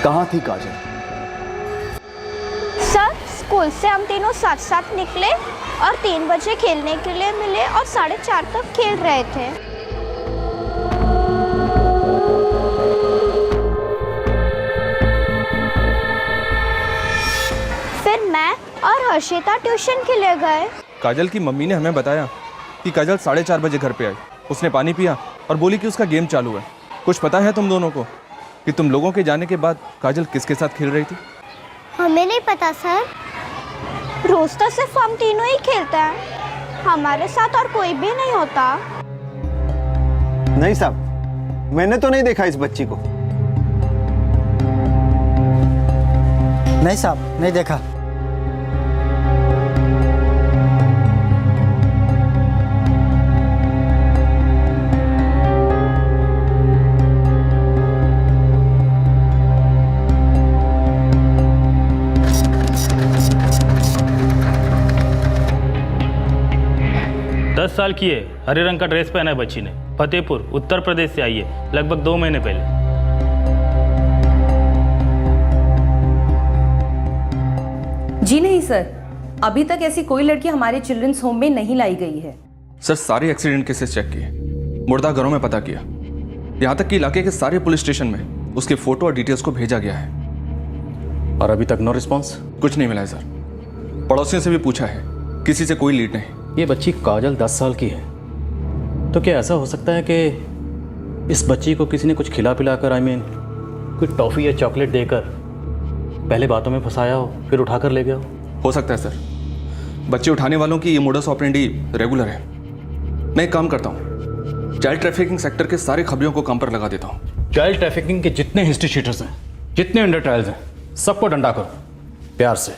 कहां थी काजल? सर, स्कूल से हम तीनों साथ साथ निकले और 3 बजे खेलने के लिए मिले और 4:30 तक खेल रहे थे। फिर मैं और हर्षिता ट्यूशन के लिए गए। काजल की मम्मी ने हमें बताया कि काजल 4:30 बजे घर पे आई। उसने पानी पिया और बोली कि उसका गेम चालू है। कुछ पता है तुम दोनों को कि तुम लोगों के जाने के बाद काजल किसके साथ खेल रही थी? हमें नहीं पता सर, रोज तो सिर्फ हम तीनों ही खेलते हैं, हमारे साथ और कोई भी नहीं होता। नहीं साहब, मैंने तो नहीं देखा इस बच्ची को। नहीं साहब, नहीं देखा। साल की है, हरे रंग का ड्रेस पहना है बच्ची ने, फतेहपुर उत्तर प्रदेश से आई है, लगभग 2 महीने पहले। जी नहीं सर, अभी तक ऐसी कोई लड़की हमारे चिल्ड्रंस होम में नहीं लाई गई है। सर, सारे एक्सीडेंट केसेस चेक किए, मुर्दा घरों में पता किया, यहाँ तक कि इलाके के सारे पुलिस स्टेशन में उसके फोटो और डिटेल्स को भेजा गया है। और अभी तक नो रिस्पॉन्स? कुछ नहीं मिला है सर। पड़ोसियों से भी पूछा है, किसी से कोई लीड नहीं। ये बच्ची काजल 10 साल की है, तो क्या ऐसा हो सकता है कि इस बच्ची को किसी ने कुछ खिला पिला कर कोई टॉफ़ी या चॉकलेट देकर पहले बातों में फंसाया हो, फिर उठाकर ले गया हो सकता है सर। बच्चे उठाने वालों की ये मोडस ऑपरेंडी रेगुलर है। मैं एक काम करता हूँ, चाइल्ड ट्रैफिकिंग सेक्टर के सारे खबरियों को काम पर लगा देता हूँ। चाइल्ड ट्रैफिकिंग के जितने इंस्टीट्यूटर्स हैं, जितने अंडर ट्रायल्स हैं, सबको डंडा करो प्यार से।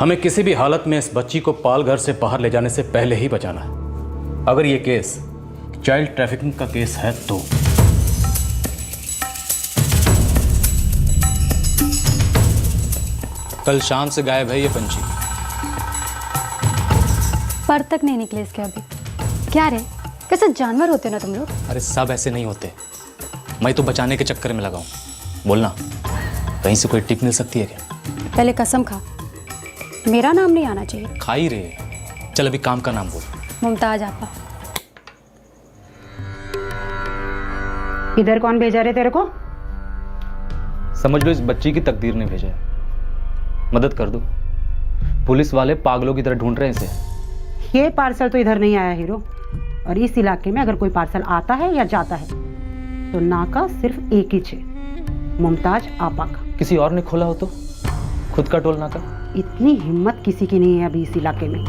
हमें किसी भी हालत में इस बच्ची को पाल घर से बाहर ले जाने से पहले ही बचाना है। अगर ये केस चाइल्ड ट्रैफिकिंग का केस है तो कल शाम से गायब है ये पंछी। पर तक नहीं निकले इसके अभी। क्या रे, कैसे जानवर होते ना तुम लोग? अरे सब ऐसे नहीं होते, मैं तो बचाने के चक्कर में लगा हूँ। बोलना, कहीं से कोई टिप मिल सकती है क्या? पहले कसम खा, मेरा नाम नहीं आना चाहिए। खाई रे, चल अभी काम का नाम बोल। मुमताज आपा। इधर कौन भेजा रे तेरे को? समझ लो इस बच्ची की तकदीर ने भेजा है। मदद कर दो, पुलिस वाले पागलों की तरह ढूंढ रहे हैं इसे। ये पार्सल तो इधर नहीं आया हीरो, और इस इलाके में अगर कोई पार्सल आता है या जाता है तो नाका सिर्फ एक ही है, मुमताज आपा का। किसी और ने खोला हो तो? खुद का टोल नाका? इतनी हिम्मत किसी की नहीं है अभी इस इलाके में,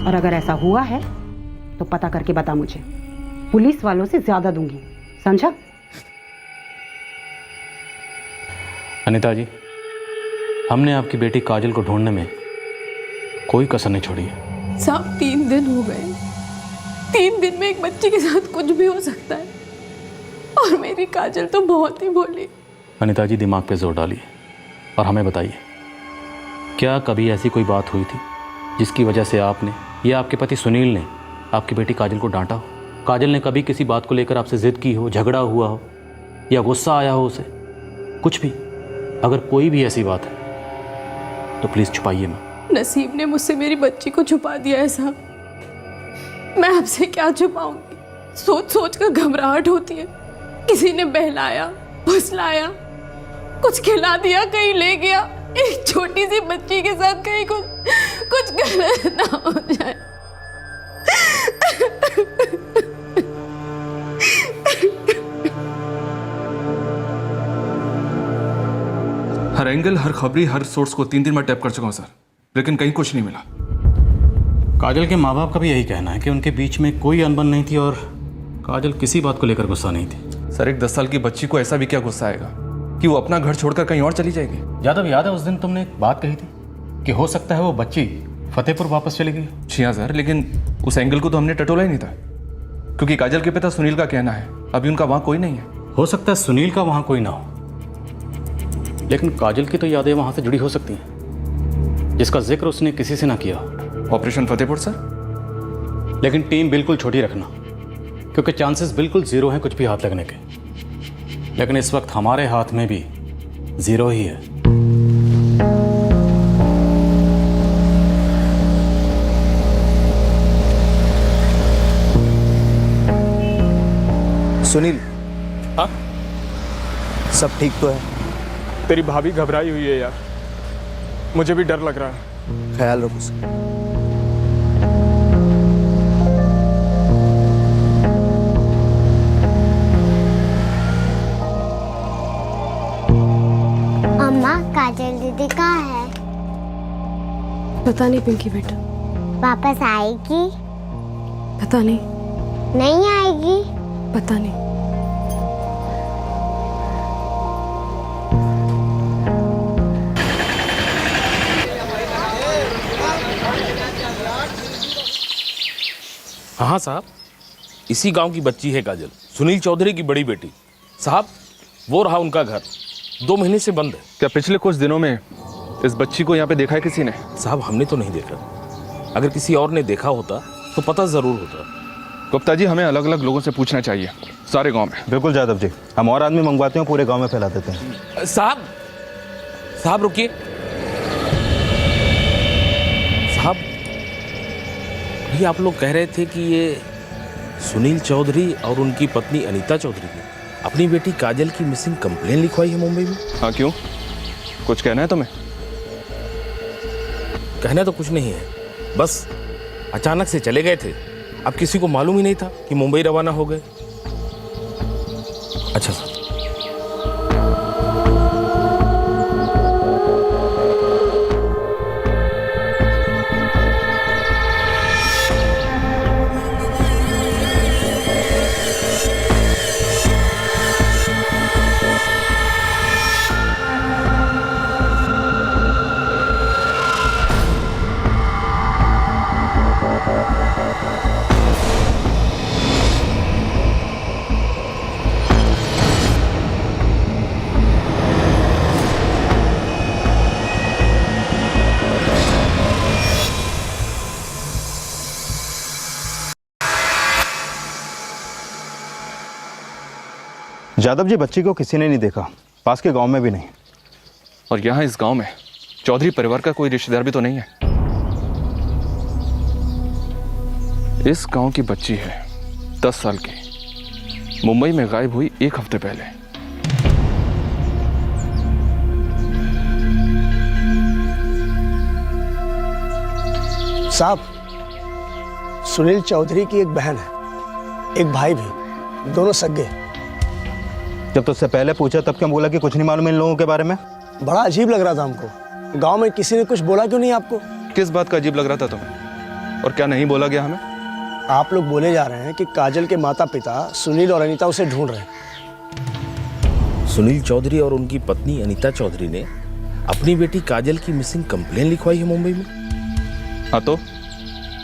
और अगर ऐसा हुआ है तो पता करके बता मुझे। पुलिस वालों से ज्यादा दूंगी, समझा? अनीता जी, हमने आपकी बेटी काजल को ढूंढने में कोई कसर नहीं छोड़ी है। साहब 3 दिन हो गए, 3 दिन में एक बच्ची के साथ कुछ भी हो सकता है, और मेरी काजल तो बहुत ही भोली। अनीता जी, दिमाग पे जोर डालिए और हमें बताइए, क्या कभी ऐसी कोई बात हुई थी जिसकी वजह से आपने या आपके पति सुनील ने आपकी बेटी काजल को डांटा हो? काजल ने कभी किसी बात को लेकर आपसे जिद की हो, झगड़ा हुआ हो या गुस्सा आया हो उसे? कुछ भी, अगर कोई भी ऐसी बात है तो प्लीज छुपाइए मत। नसीब ने मुझसे मेरी बच्ची को छुपा दिया है साहब। मैं आपसे क्या छुपाऊंगी? सोच सोच कर घबराहट होती है। किसी ने बहलाया, फुसलाया, कुछ खिला दिया, कहीं ले गया। एक छोटी सी बच्ची के साथ कहीं कुछ गलत ना हो जाए। हर एंगल, हर खबरी, हर सोर्स को 3 दिन में टैप कर चुका हूँ सर, लेकिन कहीं कुछ नहीं मिला। काजल के माँ बाप का भी यही कहना है कि उनके बीच में कोई अनबन नहीं थी और काजल किसी बात को लेकर गुस्सा नहीं थी। सर, एक 10 साल की बच्ची को ऐसा भी क्या गुस्सा आएगा कि वो अपना घर छोड़कर कहीं और चली जाएगी? यादव, याद है उस दिन तुमने एक बात कही थी कि हो सकता है वो बच्ची फतेहपुर वापस चली गई? जी हाँ सर, लेकिन उस एंगल को तो हमने टटोला ही नहीं था, क्योंकि काजल के पिता सुनील का कहना है अभी उनका वहाँ कोई नहीं है। हो सकता है सुनील का वहाँ कोई ना हो, लेकिन काजल की तो यादें वहाँ से जुड़ी हो सकती हैं जिसका जिक्र उसने किसी से ना किया। Operation Fatehpur sir? लेकिन टीम बिल्कुल छोटी रखना, क्योंकि चांसेस बिल्कुल 0 हैं कुछ भी हाथ लगने के। लेकिन इस वक्त हमारे हाथ में भी 0 ही है। सुनील, हाँ? सब ठीक तो है? तेरी भाभी घबराई हुई है यार, मुझे भी डर लग रहा है। ख्याल रखो उसका। अम्मा, काजल दीदी कहाँ है? पता नहीं पिंकी बेटा। वापस आएगी? पता नहीं। नहीं आएगी? पता नहीं। हाँ साहब, इसी गांव की बच्ची है काजल, सुनील चौधरी की बड़ी बेटी। साहब, वो रहा उनका घर, 2 महीने से बंद है। क्या पिछले कुछ दिनों में इस बच्ची को यहाँ पे देखा है किसी ने? साहब, हमने तो नहीं देखा। अगर किसी और ने देखा होता तो पता जरूर होता। गुप्ता जी, हमें अलग अलग लोगों से पूछना चाहिए सारे गांव में। बिल्कुल यादव जी, हम और आदमी मंगवाते हैं, पूरे गांव में फैला देते हैं। साहब रुकिए। साहब, ये आप लोग कह रहे थे कि ये सुनील चौधरी और उनकी पत्नी अनीता चौधरी ने अपनी बेटी काजल की मिसिंग कंप्लेन लिखवाई है मुंबई में। हाँ, क्यों? कुछ कहना है तुम्हें? कहना तो कुछ नहीं है, बस अचानक से चले गए थे। अब किसी को मालूम ही नहीं था कि मुंबई रवाना हो गए। अच्छा सर। यादव जी, बच्ची को किसी ने नहीं देखा, पास के गांव में भी नहीं। और यहाँ इस गांव में चौधरी परिवार का कोई रिश्तेदार भी तो नहीं है। इस गांव की बच्ची है 10 साल की, मुंबई में गायब हुई 1 हफ्ते पहले। साहब, सुनील चौधरी की एक बहन है, एक भाई भी, दोनों सगे। जब तुझसे पहले पूछा तब क्यों बोला कि कुछ नहीं मालूम इन लोगों के बारे में? बड़ा अजीब लग रहा था हमको। गांव में किसी ने कुछ बोला क्यों नहीं आपको? किस बात का अजीब लग रहा था तुम्हें, और क्या नहीं बोला गया हमें? आप लोग बोले जा रहे हैं कि काजल के माता पिता सुनील और अनीता उसे ढूंढ रहे हैं। सुनील चौधरी और उनकी पत्नी अनीता चौधरी ने अपनी बेटी काजल की मिसिंग कंप्लेन लिखवाई है मुंबई में। हाँ तो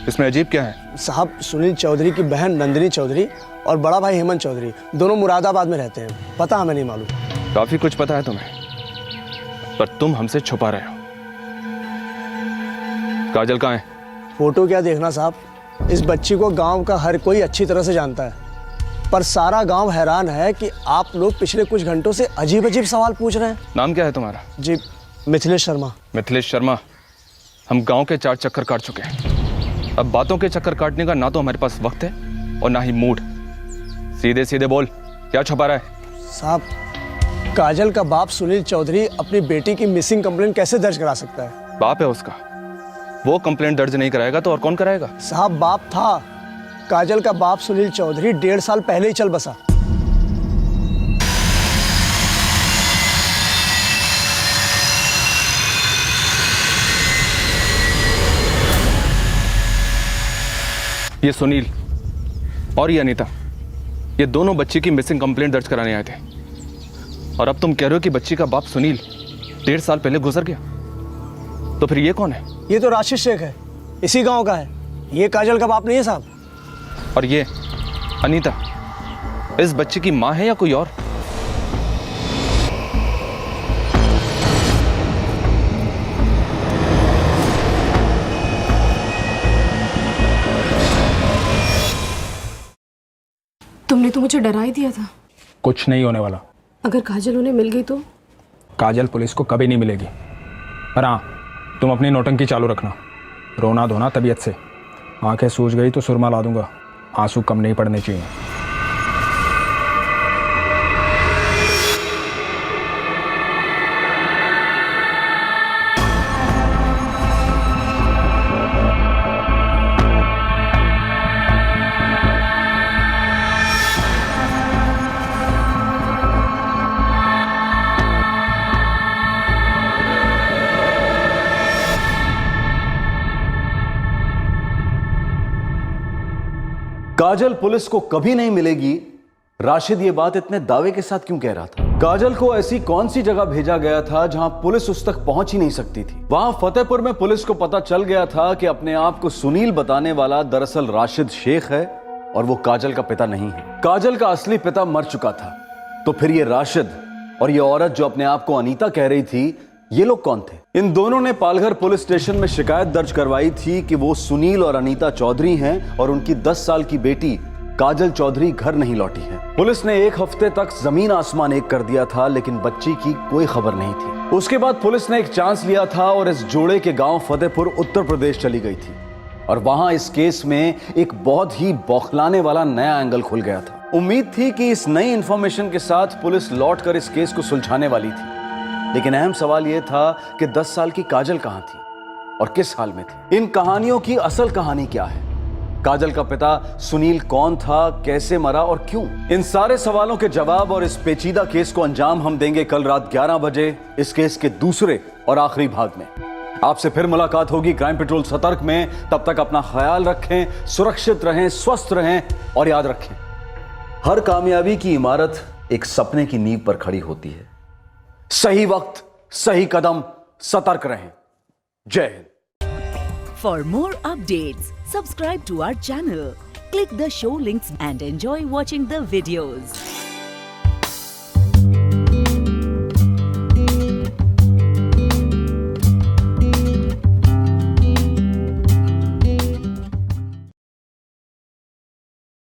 इसमें अजीब क्या है? साहब, सुनील चौधरी की बहन नंदिनी चौधरी और बड़ा भाई हेमंत चौधरी दोनों मुरादाबाद में रहते हैं। पता हमें नहीं मालूम। काफी कुछ पता है तुम्हें, पर तुम हमसे छुपा रहे हो। काजल कहाँ है? फोटो क्या देखना साहब, इस बच्ची को गांव का हर कोई अच्छी तरह से जानता है, पर सारा गांव हैरान है कि आप लोग पिछले कुछ घंटों से अजीब अजीब सवाल पूछ रहे हैं। नाम क्या है तुम्हारा? जी, मिथिलेश शर्मा। मिथिलेश शर्मा, हम गांव के 4 चक्कर काट चुके हैं। अब बातों के चक्कर काटने का ना तो हमारे पास वक्त है और ना ही मूड। सीधे सीधे बोल, क्या छुपा रहा है? साहब, काजल का बाप सुनील चौधरी अपनी बेटी की मिसिंग कंप्लेंट कैसे दर्ज करा सकता है? बाप है उसका, वो कंप्लेंट दर्ज नहीं कराएगा तो और कौन कराएगा? साहब, बाप था। काजल का बाप सुनील चौधरी 1.5 साल पहले ही चल बसा। ये सुनील और ये अनीता, ये दोनों बच्ची की मिसिंग कंप्लेंट दर्ज कराने आए थे, और अब तुम कह रहे हो कि बच्ची का बाप सुनील 1.5 साल पहले गुजर गया। तो फिर ये कौन है? ये तो राशिद शेख है, इसी गांव का है। ये काजल का बाप नहीं है साहब। और ये अनीता इस बच्ची की माँ है या कोई और? तुमने तो मुझे डरा ही दिया था। कुछ नहीं होने वाला। अगर काजल उन्हें मिल गई तो? काजल पुलिस को कभी नहीं मिलेगी। पर हाँ, तुम अपनी नौटंकी चालू रखना, रोना धोना तबीयत से। आंखें सूज गई तो सुरमा ला दूंगा, आंसू कम नहीं पड़ने चाहिए। काजल पुलिस को कभी नहीं मिलेगी, राशिद ये बात इतने दावे के साथ क्यों कह रहा था? काजल को ऐसी कौन सी जगह भेजा गया था जहां पुलिस उस तक पहुंच ही नहीं सकती थी? वहां फतेहपुर में पुलिस को पता चल गया था कि अपने आप को सुनील बताने वाला दरअसल राशिद शेख है और वो काजल का पिता नहीं है। काजल का असली पिता मर चुका था। तो फिर ये राशिद और ये औरत जो अपने आप को अनीता कह रही थी, ये लोग कौन थे? इन दोनों ने पालघर पुलिस स्टेशन में शिकायत दर्ज करवाई थी कि वो सुनील और अनीता चौधरी हैं और उनकी 10 साल की बेटी काजल चौधरी घर नहीं लौटी है। पुलिस ने 1 हफ्ते तक जमीन आसमान एक कर दिया था, लेकिन बच्ची की कोई खबर नहीं थी। उसके बाद पुलिस ने एक चांस लिया था और इस जोड़े के गांव फतेहपुर उत्तर प्रदेश चली गई थी, और वहां इस केस में एक बहुत ही बौखलाने वाला नया एंगल खुल गया था। उम्मीद थी कि इस नई इंफॉर्मेशन के साथ पुलिस लौटकर इस केस को सुलझाने वाली थी, लेकिन अहम सवाल यह था कि 10 साल की काजल कहां थी और किस हाल में थी? इन कहानियों की असल कहानी क्या है? काजल का पिता सुनील कौन था, कैसे मरा और क्यों? इन सारे सवालों के जवाब और इस पेचीदा केस को अंजाम हम देंगे कल रात 11 बजे इस केस के दूसरे और आखिरी भाग में। आपसे फिर मुलाकात होगी क्राइम पेट्रोल सतर्क में। तब तक अपना ख्याल रखें, सुरक्षित रहें, स्वस्थ रहें और याद रखें, हर कामयाबी की इमारत एक सपने की नींव पर खड़ी होती है। सही वक्त, सही कदम, सतर्क रहें। जय Hind. For more updates, subscribe to our channel, click the show links and enjoy watching the videos.